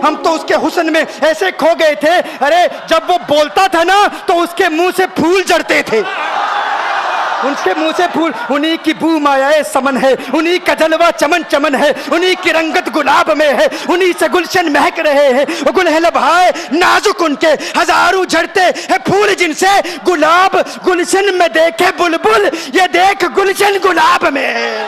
ہم تو اس کے حسن میں ایسے کھو گئے تھے، ارے جب وہ بولتا تھا نا تو اس کے منہ سے پھول جھڑتے تھے، ان کے منہ سے پھول، انہی کی بو مایائے سمن ہے، انہی کا جلوہ چمن چمن ہے، انہی کی رنگت گلاب میں ہے، انہی سے گلشن مہک رہے ہیں، گل ہے لبہائے نازک ان کے، ہزاروں جھڑتے ہیں پھول جن سے گلاب گلشن میں دیکھے بلبل، یہ دیکھ گلشن گلاب میں ہے،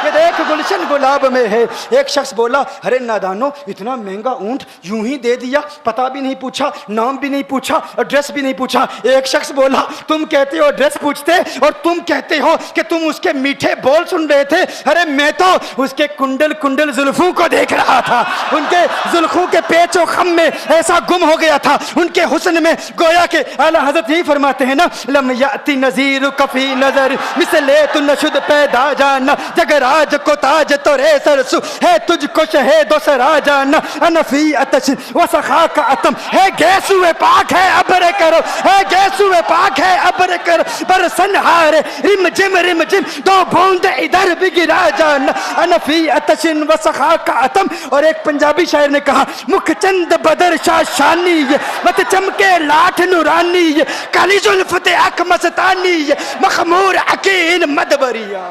یہ دیکھ گلشن گلاب میں ہے۔ ایک شخص بولا ارے نادانو اتنا مہنگا اونٹ یوں ہی دے دیا، پتہ بھی نہیں پوچھا، نام بھی نہیں پوچھا، ایڈریس بھی نہیں پوچھا۔ ایک شخص بولا تم کہتے ہو ایڈریس پوچھتے اور تم کہتے ہو کہ تم اس کے میٹھے بول سن رہے تھے، ارے میں تو اس کے کنڈل کنڈل زلفوں کو دیکھ رہا تھا، ان کے زلفوں کے پیچ و خم میں ایسا گم ہو گیا تھا، ان کے حسن میں گویا کہ اعلیٰ حضرت یہی فرماتے ہیں نا لم یاتی نذیر کفی نظر مثل تو نشد پیدا جانا، جگراج کو تاج تو رے سرسو ہے تجھ کو شہید و سرا جانا، انفی اتش و سخا کا اتم ہے گیسو پاک ہے ابر کرو، ہے گیسو پاک ہے ابر کرو، برسن ہارے رم جم دو بوند ادھر بھی گرا جانا، انفی اتشن و سخا کا اتم۔ اور ایک پنجابی شاعر نے کہا مکھ چند بدر شاہ شانی مت چمکے لاٹھ نورانی، کالی زلفت اک مستانی، مخمور عقین مدبریا۔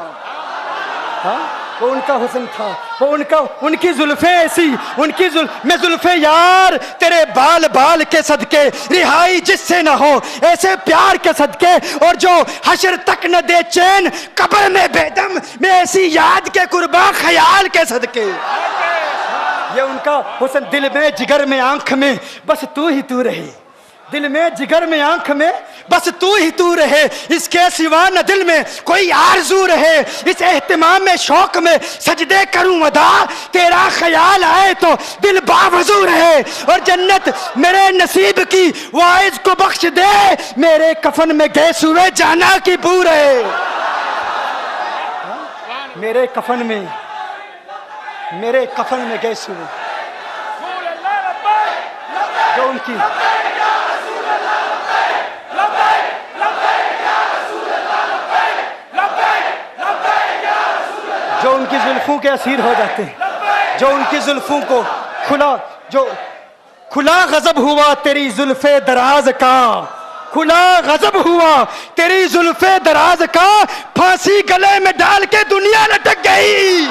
وہ ان کا حسن تھا، وہ ان کی زلفیں ایسی، میں زلفیں یار تیرے بال بال کے صدقے، رہائی جس سے نہ ہو ایسے پیار کے صدقے، اور جو حشر تک نہ دے چین قبر میں بے دم، میں ایسی یاد کے قرباں خیال کے صدقے۔ یہ ان کا حسن، دل میں جگر میں آنکھ میں بس تو ہی تو رہے، دل میں جگر میں آنکھ میں بس تو ہی تو رہے، اس کے سوا نہ دل میں کوئی آرزو رہے، اس اہتمام میں شوق میں سجدے کروں ادا، تیرا خیال آئے تو دل باوضو رہے، اور جنت میرے نصیب کی واعظ کو بخش دے، میرے کفن میں گیس ہوئے جانا کی بو رہے، میرے کفن میں گیس ہوئے جو ان کی جو ان کی زلفوں کے اسیر ہو جاتے ہیں، جو ان کی زلفوں کو کھلا غضب ہوا تیری زلف دراز کا، کھلا غضب ہوا تیری زلف دراز کا، پھانسی گلے میں ڈال کے دنیا لٹک گئی۔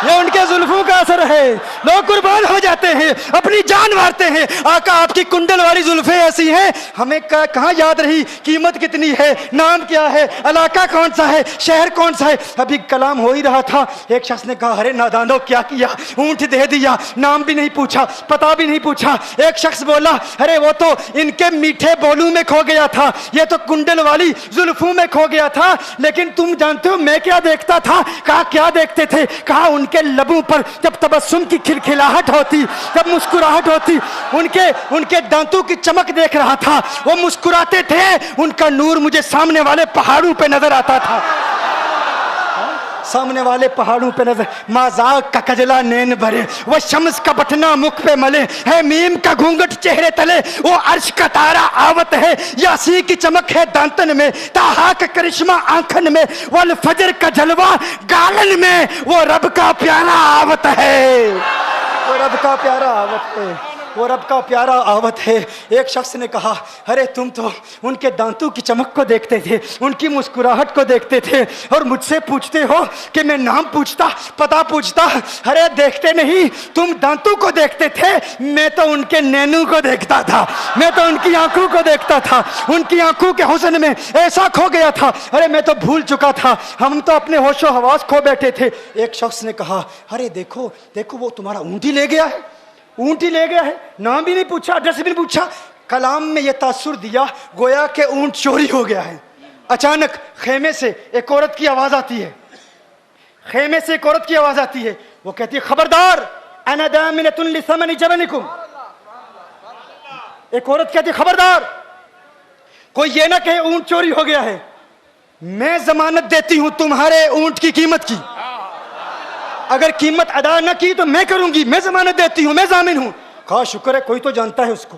یہ ان کے زلفوں کا اثر ہے، لوگ قربان ہو جاتے ہیں، اپنی جان مارتے ہیں۔ آقا آپ کی کنڈل والی زلفیں ایسی ہیں، ہمیں کہاں یاد رہی قیمت کتنی ہے، نام کیا ہے، علاقہ کون سا ہے، شہر کون سا ہے۔ ابھی کلام ہو ہی رہا تھا، ایک شخص نے کہا ارے نادانو کیا کیا، اونٹ دے دیا، نام بھی نہیں پوچھا، پتہ بھی نہیں پوچھا۔ ایک شخص بولا ارے وہ تو ان کے میٹھے بولوں میں کھو گیا تھا، یہ تو کنڈل والی زلفوں میں کھو گیا تھا، لیکن تم جانتے ہو میں کیا دیکھتا تھا؟ کہا کیا دیکھتے تھے؟ کہا ان کے لبوں پر جب تبسم کی کھلکھلاہٹ ہوتی، جب مسکراہٹ ہوتی، ان کے دانتوں کی چمک دیکھ رہا تھا، وہ مسکراتے تھے، ان کا نور مجھے سامنے والے پہاڑوں پہ نظر آتا تھا، سامنے والے پہاڑوں پہ نظر۔ مازاق کا کجلا نین بھرے، وہ شمس کا بٹنا مکھ پہ ملے، ہے میم کا گھونگٹ چہرے تلے، وہ عرش کا تارا آوت ہے، یاسی کی چمک ہے دانتن میں، تاہا کا کرشمہ آنکھن میں، والفجر کا جلوہ گالن میں، وہ رب کا پیارا آوت ہے، وہ رب کا پیارا آوت ہے، وہ رب کا پیارا آوت ہے۔ ایک شخص نے کہا ارے تم تو ان کے دانتوں کی چمک کو دیکھتے تھے، ان کی مسکراہٹ کو دیکھتے تھے، اور مجھ سے پوچھتے ہو کہ میں نام پوچھتا، پتہ پوچھتا؟ ارے دیکھتے نہیں، تم دانتوں کو دیکھتے تھے، میں تو ان کے نینوں کو دیکھتا تھا، میں تو ان کی آنکھوں کو دیکھتا تھا، ان کی آنکھوں کے حسن میں ایسا کھو گیا تھا، ارے میں تو بھول چکا تھا، ہم تو اپنے ہوش و حواس کھو بیٹھے تھے۔ ایک شخص نے کہا ارے دیکھو وہ تمہارا اونٹ ہی لے گیا ہے، اونٹ ہی لے گیا ہے، نام بھی نہیں پوچھا، ایڈریس بھی نہیں پوچھا۔ کلام میں یہ تاثر دیا گویا کہ اونٹ چوری ہو گیا ہے۔ اچانک خیمے سے ایک عورت کی آواز آتی ہے، خیمے سے ایک عورت کی آواز آتی ہے، وہ کہتی ہے خبردار انا دامنۃ لثمن جبنکم۔ ایک عورت کہتی ہے خبردار کوئی یہ نہ کہے اونٹ چوری ہو گیا ہے، میں ضمانت دیتی ہوں تمہارے اونٹ کی قیمت کی، اگر قیمت ادا نہ کی تو میں کروں گی، میں ضمانت دیتی ہوں، میں ضامن ہوں۔ کہا شکر ہے کوئی تو جانتا ہے اس کو،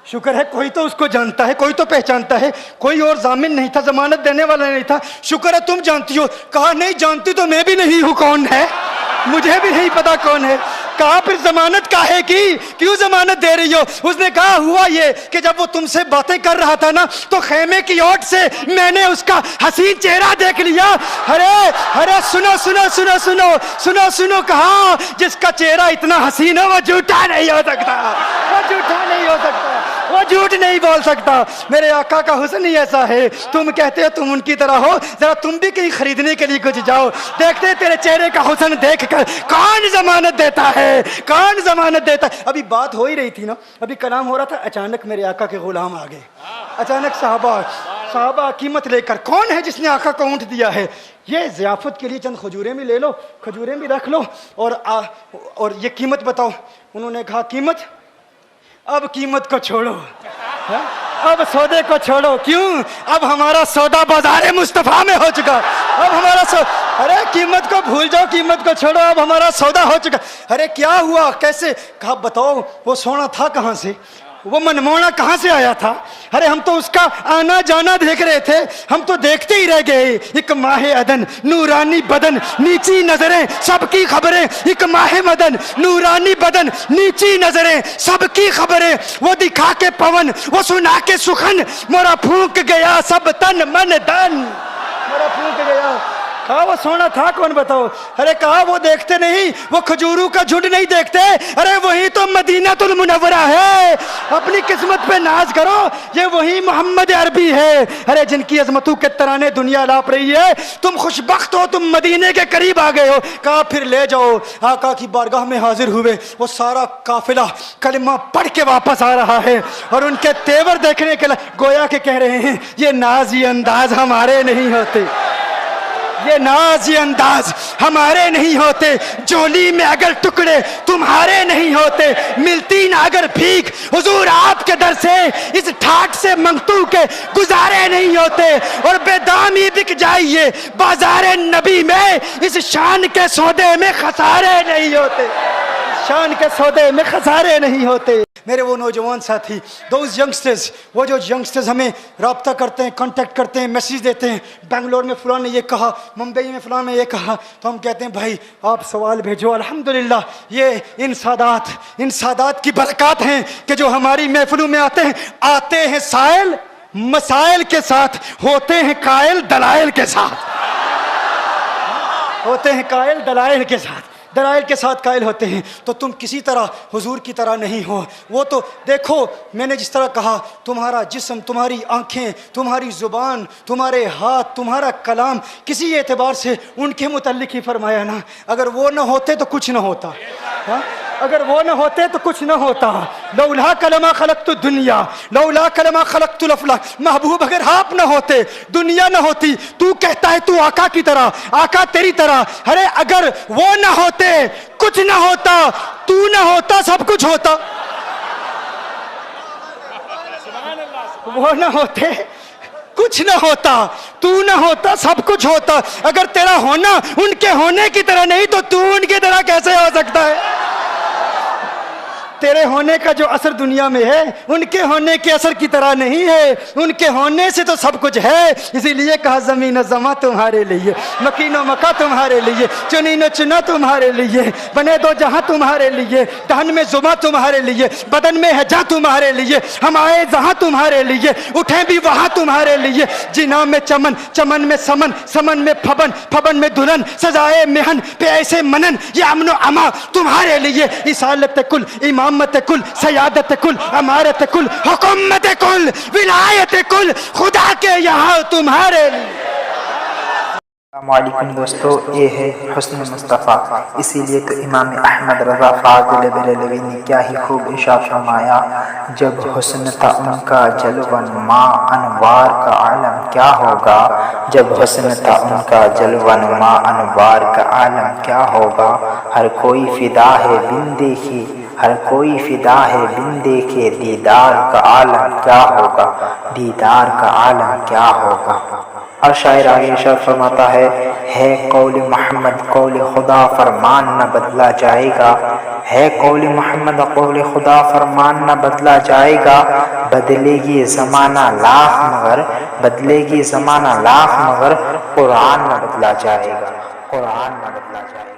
شکر ہے کوئی تو اس کو جانتا ہے، کوئی تو پہچانتا ہے، کوئی اور ضامن نہیں تھا، ضمانت دینے والا نہیں تھا، شکر ہے تم جانتی ہو۔ کہا نہیں جانتی تو میں بھی نہیں ہوں، کون ہے مجھے بھی نہیں پتا کون ہے۔ کہا پھر ضمانت کاہے کی, کیوں ضمانت دے رہی ہو؟ اس نے کہا ہوا یہ کہ جب وہ تم سے باتیں کر رہا تھا نا تو خیمے کی اوٹ سے میں نے اس کا حسین چہرہ دیکھ لیا. ارے سنو سنو سنو سنو سنو سنو, کہا جس کا چہرہ اتنا حسین ہے وہ جھوٹا نہیں ہو سکتا, وہ جھوٹا نہیں ہو سکتا, وہ جھوٹ نہیں بول سکتا. میرے آقا کا حسن ہی ایسا ہے. تم کہتے ہو تم ان کی طرح ہو, ذرا تم بھی کہیں خریدنے کے لیے کچھ جاؤ, دیکھتے تیرے چہرے کا حسن دیکھ کر کون ضمانت دیتا ہے, کون ضمانت دیتا ہے. ابھی بات ہو ہی رہی تھی نا, ابھی کلام ہو رہا تھا, اچانک میرے آقا کے غلام آ گئے. اچانک صحابہ قیمت لے کر, کون ہے جس نے آقا کو اونٹ دیا ہے؟ یہ ضیافت کے لیے چند کھجوریں بھی لے لو, کھجوریں بھی رکھ لو, اور یہ قیمت بتاؤ. انہوں نے کہا قیمت, اب قیمت کو چھوڑو, اب سودے کو چھوڑو. کیوں؟ اب ہمارا سودا بازار مصطفیٰ میں ہو چکا. اب ہمارا ارے قیمت کو بھول جاؤ, قیمت کو چھوڑو, اب ہمارا سودا ہو چکا. ارے کیا ہوا, کیسے؟ کہا بتاؤ وہ سونا تھا کہاں سے, وہ منمونا کہاں سے آیا تھا؟ ارے ہم تو اس کا آنا جانا دیکھ رہے تھے, ہم تو دیکھتے ہی رہ گئے. ایک ماہ عدن, نورانی بدن, نیچی نظریں, سب کی خبریں. ایک ماہ مدن, نورانی بدن, نیچی نظریں, سب کی خبریں. وہ دکھا کے پون, وہ سنا کے سخن, مورا پھونک گیا سب تن من دن, مورا پھونک گیا. کہا وہ سونا تھا کون بتاؤ؟ ارے کہا وہ دیکھتے نہیں, وہ کھجوروں کا جھنڈ نہیں دیکھتے, ارے وہی تو مدینہ المنورہ ہے. اپنی قسمت پہ ناز کرو, یہ وہی محمد عربی ہے. ارے جن کی عظمتوں کے ترانے دنیا لاپ رہی ہے, تم خوشبخت ہو, تم مدینے کے قریب آ گئے ہو. کہا پھر لے جاؤ. آقا کی بارگاہ میں حاضر ہوئے. وہ سارا قافلہ کلمہ پڑھ کے واپس آ رہا ہے, اور ان کے تیور دیکھنے کے لیے گویا کہ کہہ رہے ہیں یہ ناز یہ انداز ہمارے نہیں ہوتے, یہ ناز یہ انداز ہمارے نہیں ہوتے. جولی میں اگر ٹکڑے تمہارے نہیں ہوتے, ملتی نہ اگر بھیک حضور آپ کے در سے, اس ٹھاٹ سے منگتو کے گزارے نہیں ہوتے. اور بے دامی بک جائیے بازار نبی میں, اس شان کے سودے میں خسارے نہیں ہوتے, شان کے سودے میں خسارے نہیں ہوتے. میرے وہ نوجوان ساتھی, دوز ینگسٹرز, وہ جو ینگسٹرز ہمیں رابطہ کرتے ہیں, کانٹیکٹ کرتے ہیں, میسیج دیتے ہیں, بنگلور میں فلاں نے یہ کہا, ممبئی میں فلاں نے یہ کہا, تو ہم کہتے ہیں بھائی آپ سوال بھیجو. الحمدللہ یہ ان سادات کی برکات ہیں کہ جو ہماری محفلوں میں آتے ہیں سائل مسائل کے ساتھ, ہوتے ہیں قائل دلائل کے ساتھ, ہوتے ہیں قائل دلائل کے ساتھ, دلائل کے ساتھ قائل ہوتے ہیں. تو تم کسی طرح حضور کی طرح نہیں ہو. وہ تو دیکھو, میں نے جس طرح کہا, تمہارا جسم, تمہاری آنکھیں, تمہاری زبان, تمہارے ہاتھ, تمہارا کلام, کسی اعتبار سے ان کے متعلق ہی فرمایا نا. اگر وہ نہ ہوتے تو کچھ نہ ہوتا, اگر وہ نہ ہوتے تو کچھ نہ ہوتا. لولا کلمہ خلقت الدنیا, لولا کلمہ خلقت الافلاک. محبوب اگر آپ نہ ہوتے, دنیا نہ ہوتی. تو کہتا ہے تو آقا کی طرح, آقا تیری طرح. ارے اگر وہ نہ ہوتے کچھ نہ ہوتا, تو نہ ہوتا سب کچھ ہوتا. وہ نہ ہوتے کچھ نہ ہوتا, تو نہ ہوتا سب کچھ ہوتا. اگر تیرا ہونا ان کے ہونے کی طرح نہیں تو تو ان کی طرح کیسے ہو سکتا ہے؟ تیرے ہونے کا جو اثر دنیا میں ہے ان کے ہونے کے اثر کی طرح نہیں ہے. ان کے ہونے سے تو سب کچھ ہے. اسی لیے کہا زمین و زماں تمہارے لیے, مکین و مکہ تمہارے لیے, چنین و چنا تمہارے لیے, بنے دو جہاں تمہارے لیے, دہن میں زباں تمہارے لیے, بدن میں ہے جہاں تمہارے لیے, ہم آئے جہاں تمہارے لیے, اٹھیں بھی وہاں تمہارے لیے. جنا میں چمن, چمن میں سمن, سمن میں پھبن, پھبن میں دلہن, سزائے مہن پہ ایسے منن, یہ امن و اما تمہارے لیے. رسالت کل, امامت کل, سیادت کل, امارت کل, حکومت کل, ولایت کل, خدا کے یہاں تمہارے لیے. السلام علیکم دوستو, یہ ہے حسن مصطفیٰ. اسی لیے تو امام احمد رضا فاضل بریلوی نے کیا ہی خوب ارشاد فرمایا, جب حسن تھا ان کا جلوہ نما انوار کا عالم کیا ہوگا. جب حسن تھا ان کا جلوہ نما انوار کا عالم کیا ہوگا. ہر کوئی فدا ہے بن دیکھی, ہر کوئی فدا ہے بن دیکھے, دیدار کا عالم کیا ہوگا, دیدار کا عالم کیا ہوگا. اور شاعر آگے ارشاد فرماتا ہے قول محمد قول خدا فرمان نہ بدلا جائے گا, ہے قول محمد قول خدا فرمان نہ بدلا جائے گا. بدلے گی زمانہ لاکھ مگر, بدلے گی زمانہ لاکھ مگر, قرآن نہ بدلا جائے گا, قرآن نہ بدلا جائے گا.